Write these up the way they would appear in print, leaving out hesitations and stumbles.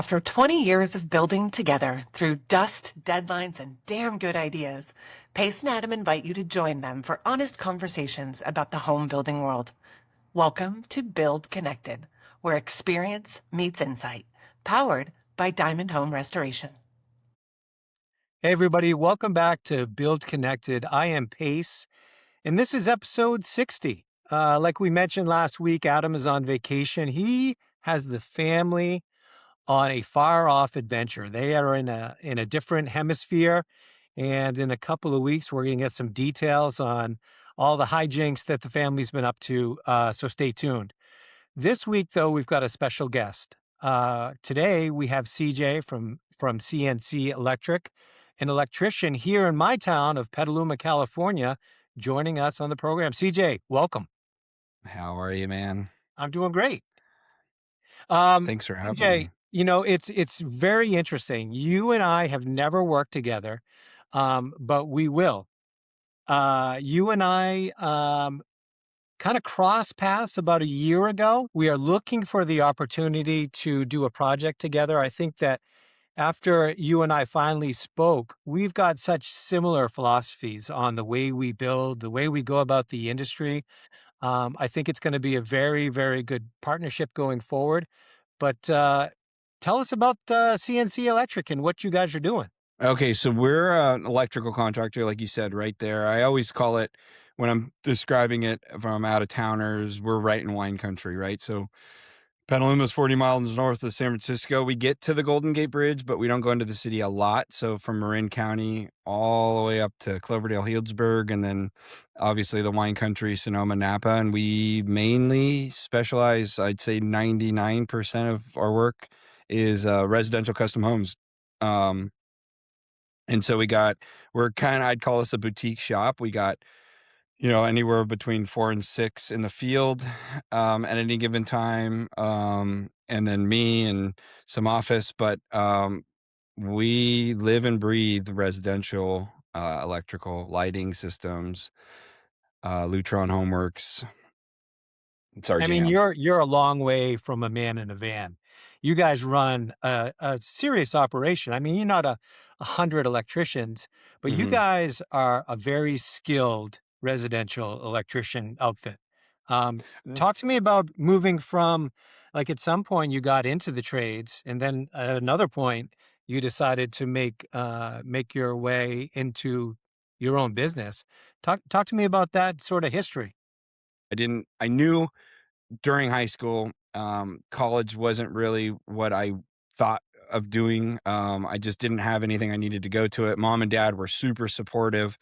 After 20 years of building together through dust, deadlines, and damn good ideas, Pace and Adam invite you to join them for honest conversations about the home building world. Welcome to Build Connected, where experience meets insight, powered by Diamond Home Restoration. Hey, everybody. Welcome back to Build Connected. I am Pace, and this is episode 60. Like we mentioned last week, Adam is on vacation. He has the family on a far-off adventure. They are in a different hemisphere, and in a couple of weeks, we're going to get some details on all the hijinks that the family's been up to, so stay tuned. This week, though, we've got a special guest. Today, we have CJ from CNC Electric, an electrician here in my town of Petaluma, California, joining us on the program. CJ, welcome. How are you, man? I'm doing great. Thanks for having CJ, me. you know, it's very interesting. You and I have never worked together, but we will. You and I kind of crossed paths about a year ago. We are looking for the opportunity to do a project together. I think that after you and I finally spoke, we've got such similar philosophies on the way we build, the way we go about the industry. I think it's going to be a very, very good partnership going forward. But tell us about CNC Electric and what you guys are doing. Okay, so we're an electrical contractor, like you said, right there. I always call it, when I'm describing it from out of towners, we're right in wine country, right? So Petaluma's 40 miles north of San Francisco. We get to the Golden Gate Bridge, but we don't go into the city a lot. So from Marin County all the way up to Cloverdale, Healdsburg, and then obviously the wine country, Sonoma, Napa. And we mainly specialize, I'd say 99% of our work is residential custom homes. And so I'd call us a boutique shop. We got, anywhere between 4 and 6 in the field at any given time. And then me and some office, but we live and breathe residential electrical lighting systems, Lutron Homeworks. It's our I mean, jam. you're a long way from a man in a van. You guys run a serious operation. I mean, you're not 100 electricians, but you Mhm. guys are a very skilled residential electrician outfit. Yeah. Talk to me about moving from, like, at some point you got into the trades, and then at another point you decided to make your way into your own business. Talk to me about that sort of history. I knew during high school, college wasn't really what I thought of doing. I just didn't have anything I needed to go to it. Mom and dad were super supportive.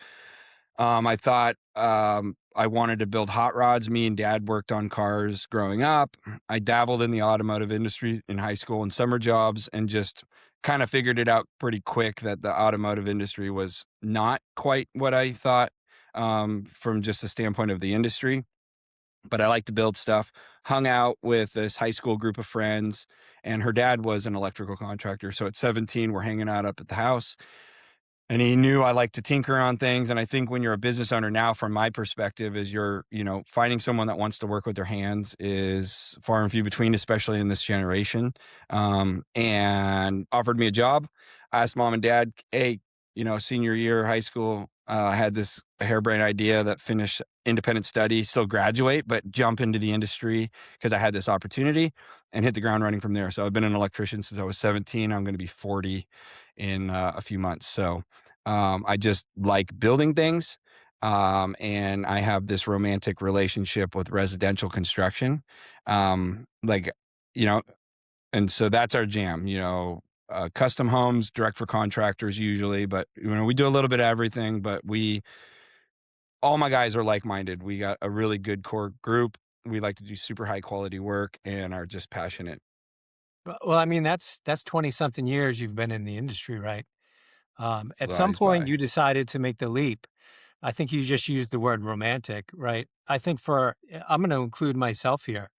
I thought I wanted to build hot rods. Me and dad worked on cars growing up. I dabbled in the automotive industry in high school and summer jobs, and just kind of figured it out pretty quick that the automotive industry was not quite what I thought, from just the standpoint of the industry. But I like to build stuff. Hung out with this high school group of friends, and her dad was an electrical contractor. So at 17, we're hanging out up at the house, and he knew I like to tinker on things. And I think when you're a business owner now, from my perspective, is finding someone that wants to work with their hands is far and few between, especially in this generation. And offered me a job. I asked mom and dad, hey, senior year of high school, I had this harebrained idea that finish independent study, still graduate, but jump into the industry because I had this opportunity, and hit the ground running from there. So I've been an electrician since I was 17. I'm going to be 40 in a few months. So I just like building things. And I have this romantic relationship with residential construction. Like, you know, and so that's our jam, custom homes, direct for contractors usually, but we do a little bit of everything. But all my guys are like-minded. We got a really good core group. We like to do super high quality work and are just passionate. Well, I mean, that's 20 something years you've been in the industry, right? At some Flies point by. you decided to make the leap. I think you just used the word romantic, right? I think I'm going to include myself here.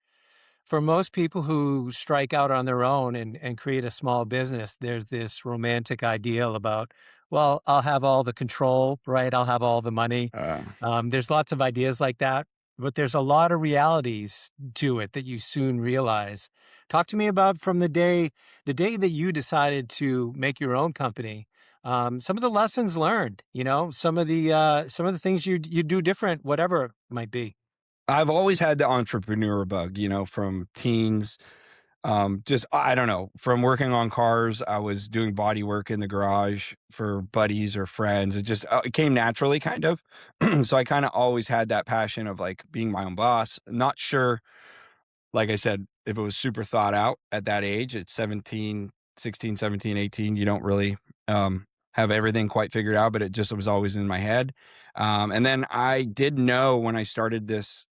For most people who strike out on their own and create a small business, there's this romantic ideal about, well, I'll have all the control, right? I'll have all the money. Uh, There's lots of ideas like that. but there's a lot of realities to it that you soon realize. Talk to me about from the day that you decided to make your own company. Some of the lessons learned, some of the things you do different, whatever it might be. I've always had the entrepreneur bug, from teens. Just I don't know, from working on cars, I was doing body work in the garage for buddies or friends. It came naturally kind of. So I kind of always had that passion of like being my own boss. Not sure, like I said, if it was super thought out at that age, at 17, 16, 17, 18, you don't really have everything quite figured out, but it just was always in my head. And then I did know when I started this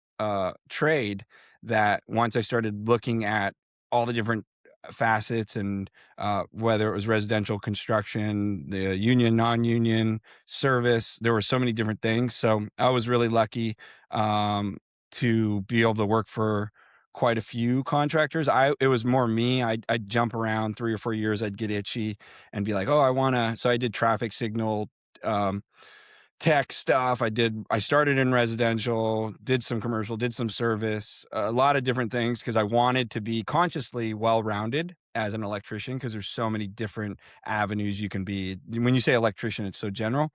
trade that once I started looking at all the different facets and whether it was residential construction, the union, non-union, service, there were so many different things. So I was really lucky to be able to work for quite a few contractors. It was more me. I'd jump around 3 or 4 years. I'd get itchy and be like, "Oh, I wanna." So I did traffic signal, um, tech stuff. I started in residential, did some commercial, did some service, a lot of different things because I wanted to be consciously well-rounded as an electrician because there's so many different avenues you can be. When you say electrician, it's so general.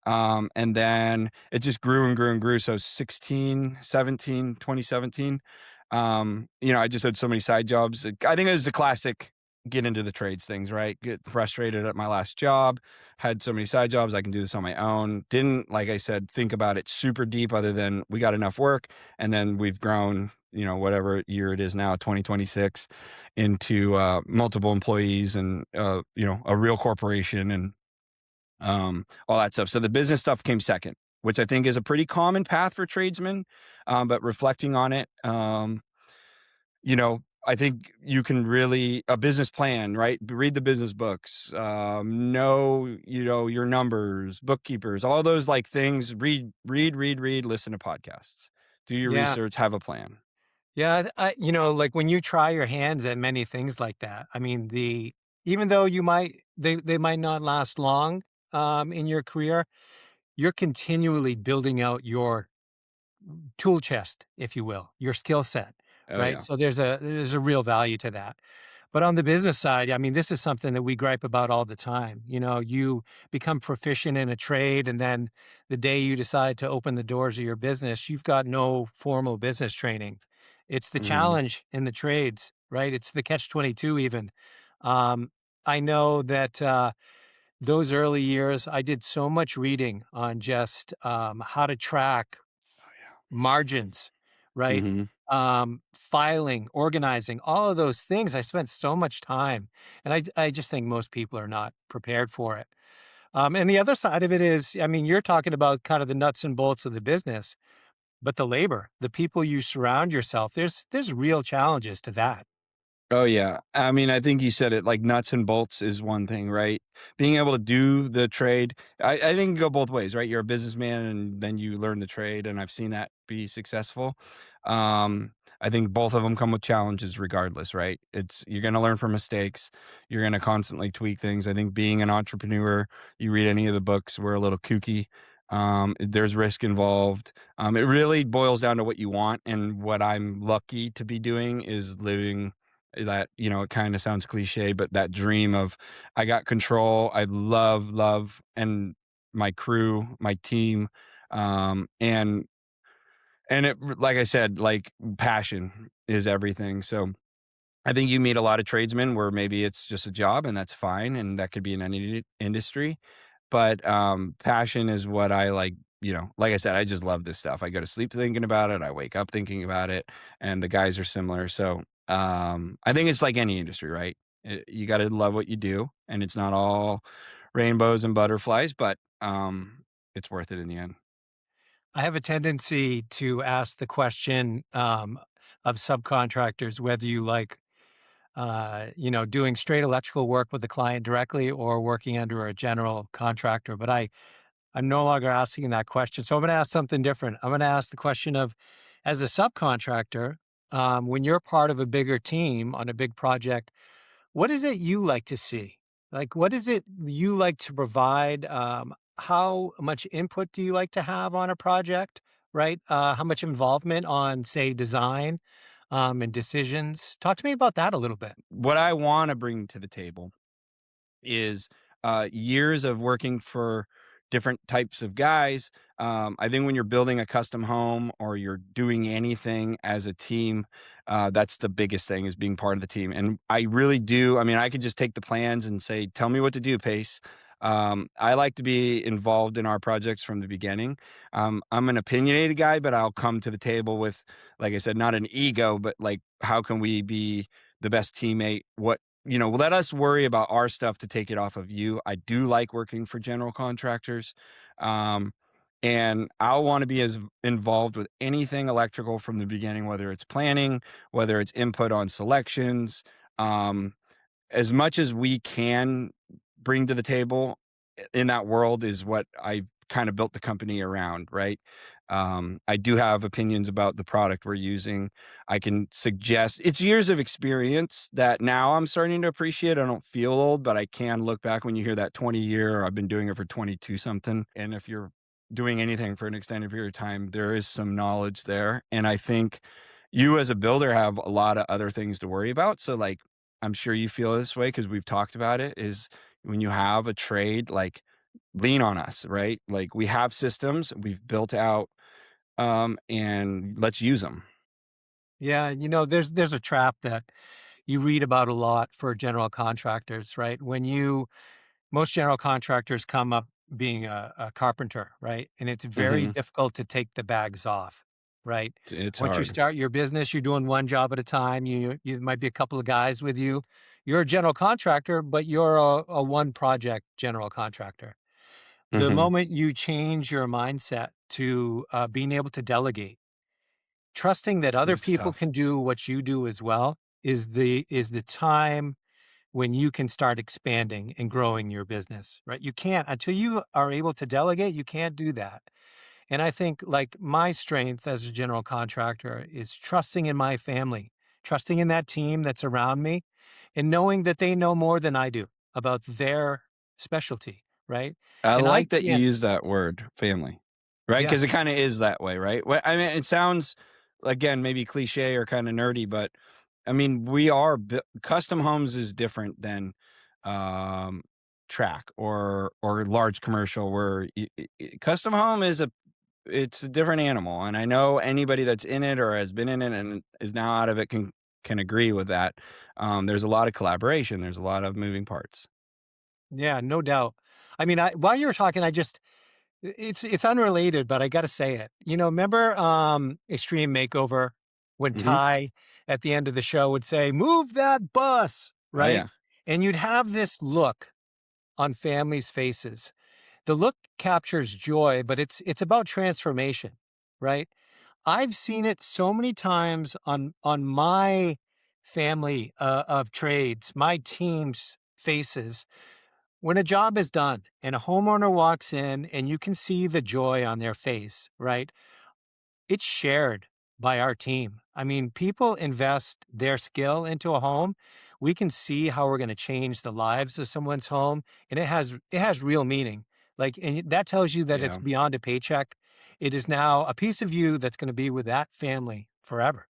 And then it just grew and grew and grew. So 16, 17, 2017, I just had so many side jobs. I think it was the classic get into the trades things, right? Get frustrated at my last job, had so many side jobs. I can do this on my own. Didn't, like I said, think about it super deep other than we got enough work. And then we've grown, whatever year it is now, 2026, into multiple employees and, a real corporation and all that stuff. So the business stuff came second, which I think is a pretty common path for tradesmen. But reflecting on it, I think you can really a business plan, right? Read the business books, know, your numbers, bookkeepers, all those like things. Read, listen to podcasts, do your Yeah. research, have a plan. Yeah, like when you try your hands at many things like that, I mean, even though they might not last long in your career, you're continually building out your tool chest, if you will, your skill set, Oh right? yeah. So there's a real value to that. But on the business side, I mean, this is something that we gripe about all the time. You become proficient in a trade, and then the day you decide to open the doors of your business, you've got no formal business training. It's the Hmm. challenge in the trades, right? It's the catch 22 even. Um, I know that those early years, I did so much reading on just how to track margins, right? Hmm. Filing, organizing, all of those things. I spent so much time, and I just think most people are not prepared for it. And the other side of it is, I mean, you're talking about kind of the nuts and bolts of the business, but the labor, the people you surround yourself, there's real challenges to that. Oh yeah. I mean, I think you said it like nuts and bolts is one thing, right? Being able to do the trade. I think it go both ways, right? You're a businessman and then you learn the trade, and I've seen that be successful. I think both of them come with challenges regardless, right? You're gonna learn from mistakes. You're gonna constantly tweak things. I think being an entrepreneur, you read any of the books, we're a little kooky. There's risk involved. It really boils down to what you want, and what I'm lucky to be doing is living that, it kind of sounds cliche, but that dream of I got control. I love and my crew, my team, and like I said, like passion is everything. So I think you meet a lot of tradesmen where maybe it's just a job and that's fine, and that could be in any industry. But passion is what I like. Like I said, I just love this stuff. I go to sleep thinking about it. I wake up thinking about it, and the guys are similar. So I think it's like any industry, right? You got to love what you do, and it's not all rainbows and butterflies, but it's worth it in the end. I have a tendency to ask the question of subcontractors whether you like doing straight electrical work with the client directly or working under a general contractor. But I'm no longer asking that question. So I'm going to ask something different. I'm going to ask the question of, as a subcontractor, when you're part of a bigger team on a big project, what is it you like to see? Like, what is it you like to provide? How much input do you like to have on a project? right? How much involvement on, say, design and decisions. Talk to me about that a little bit. What I want to bring to the table is years of working for different types of guys. I think when you're building a custom home or you're doing anything as a team, that's the biggest thing is being part of the team. And I really do. I mean, I could just take the plans and say, "Tell me what to do, Pace." I like to be involved in our projects from the beginning. I'm an opinionated guy, but I'll come to the table with, like I said, not an ego, but like, how can we be the best teammate? Let us worry about our stuff to take it off of you. I do like working for general contractors. Um, and I'll want to be as involved with anything electrical from the beginning, whether it's planning, whether it's input on selections, um, as much as we can bring to the table in that world is what I kind of built the company around, right? I do have opinions about the product we're using. I can suggest it's years of experience that now I'm starting to appreciate. I don't feel old, but I can look back when you hear that 20-year, I've been doing it for 22 something. And if you're doing anything for an extended period of time, there is some knowledge there. And I think you as a builder have a lot of other things to worry about. So like, I'm sure you feel this way because we've talked about it is when you have a trade, like lean on us, right? Like we have systems we've built out, and let's use them. Yeah, there's a trap that you read about a lot for general contractors, right? Most general contractors come up being a carpenter, right? And it's very Mhm. difficult to take the bags off, right? It's Once you hard. start your business, you're doing one job at a time. You might be a couple of guys with you. You're a general contractor, but you're a one project general contractor. The Mhm. moment you change your mindset to being able to delegate, trusting that other It's people tough. can do what you do as well is the time when you can start expanding and growing your business, right? You can't until you are able to delegate, you can't do that. And I think like my strength as a general contractor is trusting in my family, trusting in that team that's around me and knowing that they know more than I do about their specialty, right? I And I like that you can't use that word, family, right? yeah. Because it kinda is that way, right? I mean, it sounds, again, maybe cliche or kinda nerdy, but I mean, we are custom homes is different than, um, track or large commercial where custom home it's a different animal, and I know anybody that's in it or has been in it and is now out of it can agree with that. There's a lot of collaboration, there's a lot of moving parts. Yeah, no doubt. I mean, while you were talking, it's unrelated, but I got to say it. Remember Extreme Makeover when Mhm. Ty at the end of the show would say, "Move that bus," Oh, right? yeah. And you'd have this look on families' faces. The look captures joy, but it's about transformation, right? I've seen it so many times on my family of trades, my team's faces when a job is done and a homeowner walks in and you can see the joy on their face, right? It's shared by our team. I mean, people invest their skill into a home. We can see how we're going to change the lives of someone's home, and it has real meaning. Like, and that tells you that it's Yeah. beyond a paycheck. It is now a piece of you that's going to be with that family forever.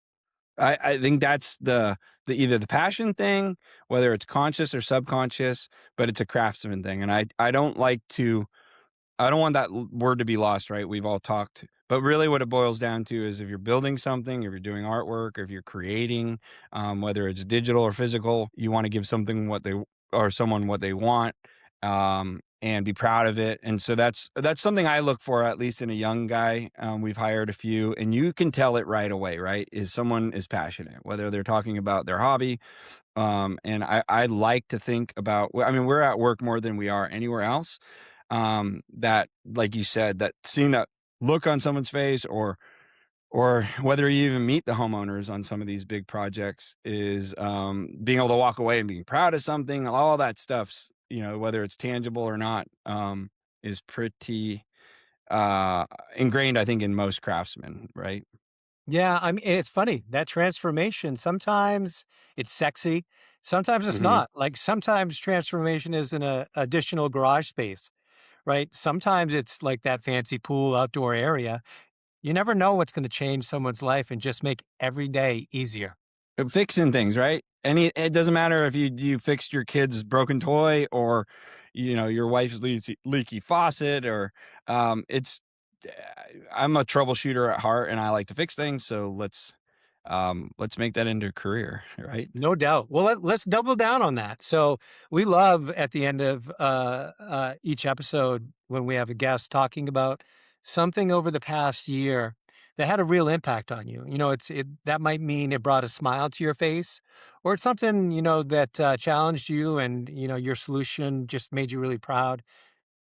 I think that's the either the passion thing, whether it's conscious or subconscious, but it's a craftsman thing, and I don't like to I don't want that word to be lost, right? We've all talked, but really what it boils down to is if you're building something, if you're doing artwork, if you're creating, whether it's digital or physical, you want to give something what they or someone what they want, and be proud of it. And so that's something I look for, at least in a young guy. We've hired a few, and you can tell it right away, right? Is someone is passionate, whether they're talking about their hobby. And I like to think about. I mean, we're at work more than we are anywhere else, that like you said, that seeing that look on someone's face or whether you even meet the homeowners on some of these big projects is being able to walk away and being proud of something, all that stuff's, whether it's tangible or not, is pretty ingrained, I think, in most craftsmen, right? Yeah, I mean, it's funny that transformation. Sometimes it's sexy, sometimes it's Hmm. not. Like sometimes transformation is an additional garage space, right? Sometimes it's like that fancy pool outdoor area. You never know what's going to change someone's life and just make every day easier. Fixing things, right? It doesn't matter if you fixed your kid's broken toy or, your wife's leaky faucet or, it's uh, I'm a troubleshooter at heart and I like to fix things. So let's make that into a career, right? No doubt. Well, let's double down on that. So we love at the end of each episode when we have a guest talking about something over the past year that had a real impact on you. That might mean it brought a smile to your face, or it's something that challenged you, and your solution just made you really proud.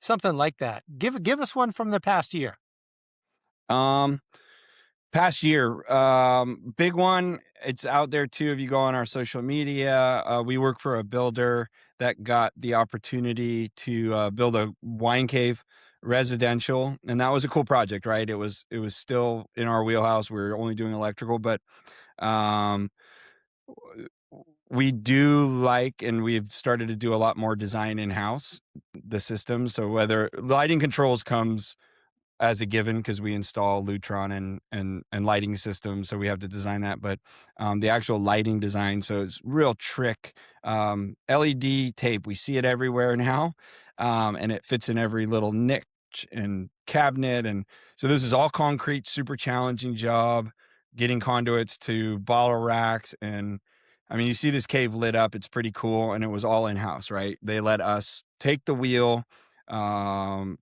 Something like that. Give us one from the past year. Um, Past year, big one. It's out there too. If you go on our social media, we work for a builder that got the opportunity to build a wine cave residential, and that was a cool project, right? It was still in our wheelhouse. We were only doing electrical, but um, we do like, and we've started to do a lot more design in house, the system. So whether lighting controls comes as a given because we install Lutron and lighting systems, so we have to design that. But the actual lighting design, so it's real trick. LED tape, we see it everywhere now, and it fits in every little niche and cabinet, and so this is all concrete, super challenging job, getting conduits to bottle racks, and I mean, you see this cave lit up, it's pretty cool, and it was all in house, right? They let us take the wheel,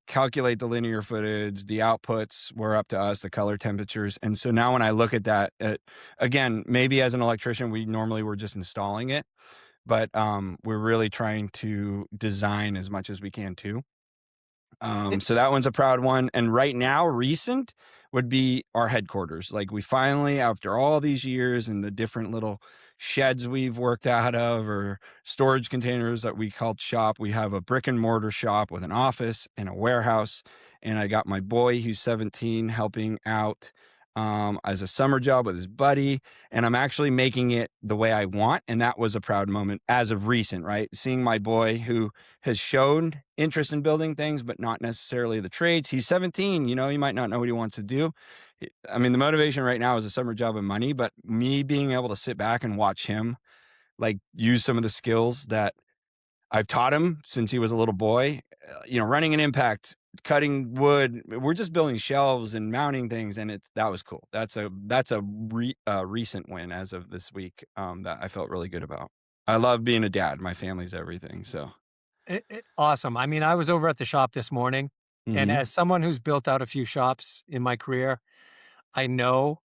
calculate the linear footage, the outputs were up to us, the color temperatures. And so now when I look at that, again, maybe as an electrician, we normally were just installing it, but we're really trying to design as much as we can too. So that one's a proud one. And right now, recent would be our headquarters. Like we finally, after all these years and the different little sheds we've worked out of or storage containers that we called shop, we have a brick and mortar shop with an office and a warehouse. And I got my boy who's 17 helping out as a summer job with his buddy. And I'm actually making it the way I want. And that was a proud moment as of recent, right? Seeing my boy who has shown interest in building things, but not necessarily the trades. He's 17, he might not know what he wants to do. I mean, the motivation right now is a summer job and money, but me being able to sit back and watch him like use some of the skills that I've taught him since he was a little boy, running an impact, cutting wood. We're just building shelves and mounting things, and that was cool. That's a recent win as of this week that I felt really good about. I love being a dad. My family's everything. So, Awesome. I mean, I was over at the shop this morning, and mhm. as someone who's built out a few shops in my career, I know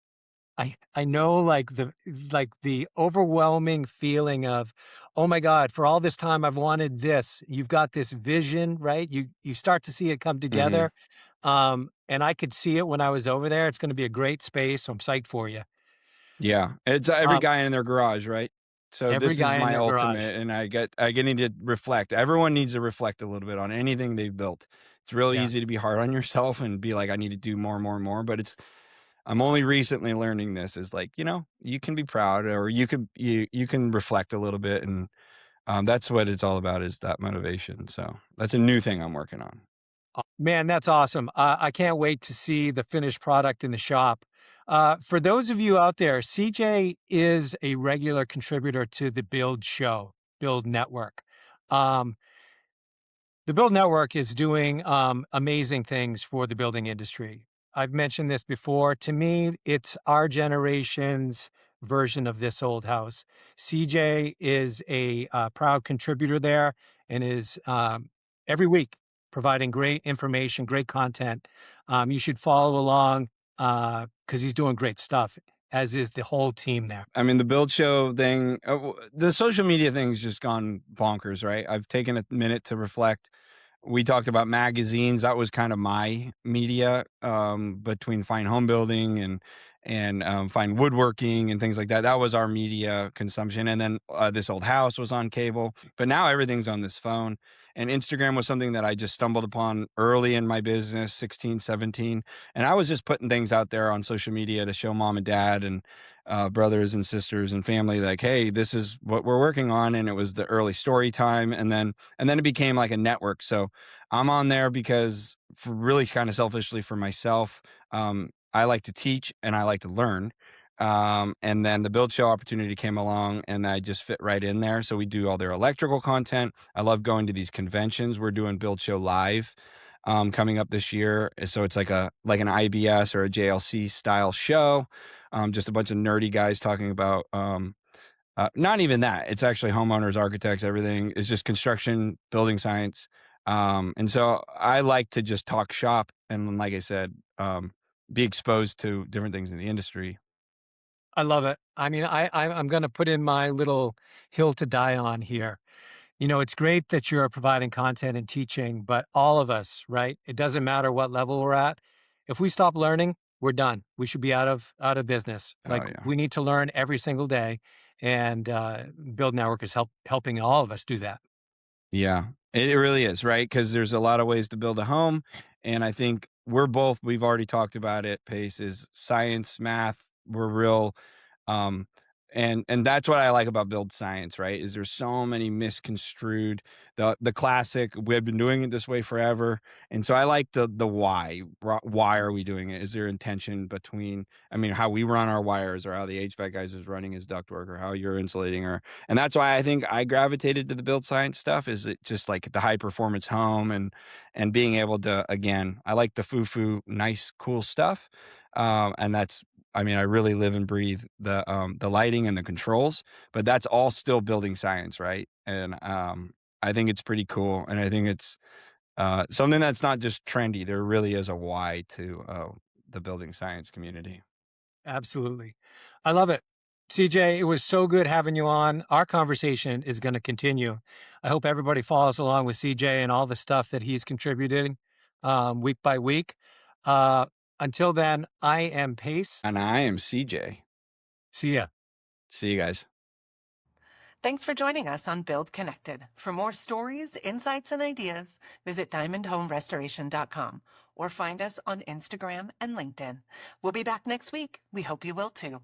I know the overwhelming feeling of, "Oh my god, for all this time I've wanted this." You've got this vision, right? You start to see it come Mhm. together, and I could see it when I was over there. It's gonna be a great space, so I'm psyched for you. Yeah, it's every Um, guy in their garage, right? So every this is guy in my their garage. ultimate, and I get need to reflect. Everyone needs to reflect a little bit on anything they've built. It's real Yeah. easy to be hard on yourself and be like, I need to do more, more, more. But I'm only recently learning this is like, you can be proud or you can reflect a little bit, and that's what it's all about is that motivation. So that's a new thing I'm working on. Man, that's awesome. I can't wait to see the finished product in the shop. For those of you out there, CJ is a regular contributor to the Build Network. Um, the Build Network is doing amazing things for the building industry. I've mentioned this before. To me, it's our generation's version of This Old House. CJ is a proud contributor there and is every week providing great information, great content. You should follow along because he's doing great stuff, as is the whole team there. I mean, the build show thing, the social media thing's just gone bonkers, right? I've taken a minute to reflect. We talked about magazines. That was kind of my media, between fine home building and fine woodworking and things like that. That was our media consumption. And then This Old House was on cable, but now everything's on this phone. And Instagram was something that I just stumbled upon early in my business, 16, 17. And I was just putting things out there on social media to show mom and dad and brothers and sisters and family, like, hey, this is what we're working on. And it was the early story time. And then it became like a network. So I'm on there because for really kind of selfishly for myself, I like to teach and I like to learn. And then the build show opportunity came along and I just fit right in there. So we do all their electrical content. I love going to these conventions. We're doing Build Show Live coming up this year. So it's like an IBS or a JLC style show. Just a bunch of nerdy guys talking about not even that. It's actually homeowners, architects, everything. It's just construction, building science. And so I like to just talk shop and, like I said, be exposed to different things in the industry. I love it. I mean, I'm going to put in my little hill to die on here. It's great that you're providing content and teaching, but all of us, right? It doesn't matter what level we're at. If we stop learning, we're done. We should be out of business. Oh Like yeah. we need to learn every single day, and Build Network is helping all of us do that. Yeah, it really is, right? Because there's a lot of ways to build a home, and I think we've already talked about it, Pace, is science, math, we're real, um, and that's what I like about build science, right? Is there's so many misconstrued the classic, "We've been doing it this way forever," and so I like the why. Why are we doing it? Is there intention between I mean, how we run our wires or how the HVAC guys is running his ductwork or how you're insulating and that's why I think I gravitated to the build science stuff is it just like the high performance home and being able to again, I like the foo-foo nice cool stuff. And that's I mean, I really live and breathe the lighting and the controls, but that's all still building science, right? And I think it's pretty cool and I think it's something that's not just trendy. There really is a why to the building science community. Absolutely. I love it. CJ, it was so good having you on. Our conversation is going to continue. I hope everybody follows along with CJ and all the stuff that he's contributing week by week. Uh, until then, I am Pace. And I am CJ. See ya. See you guys. Thanks for joining us on Build Connected. For more stories, insights, and ideas, visit diamondhomerestoration.com or find us on Instagram and LinkedIn. We'll be back next week. We hope you will too.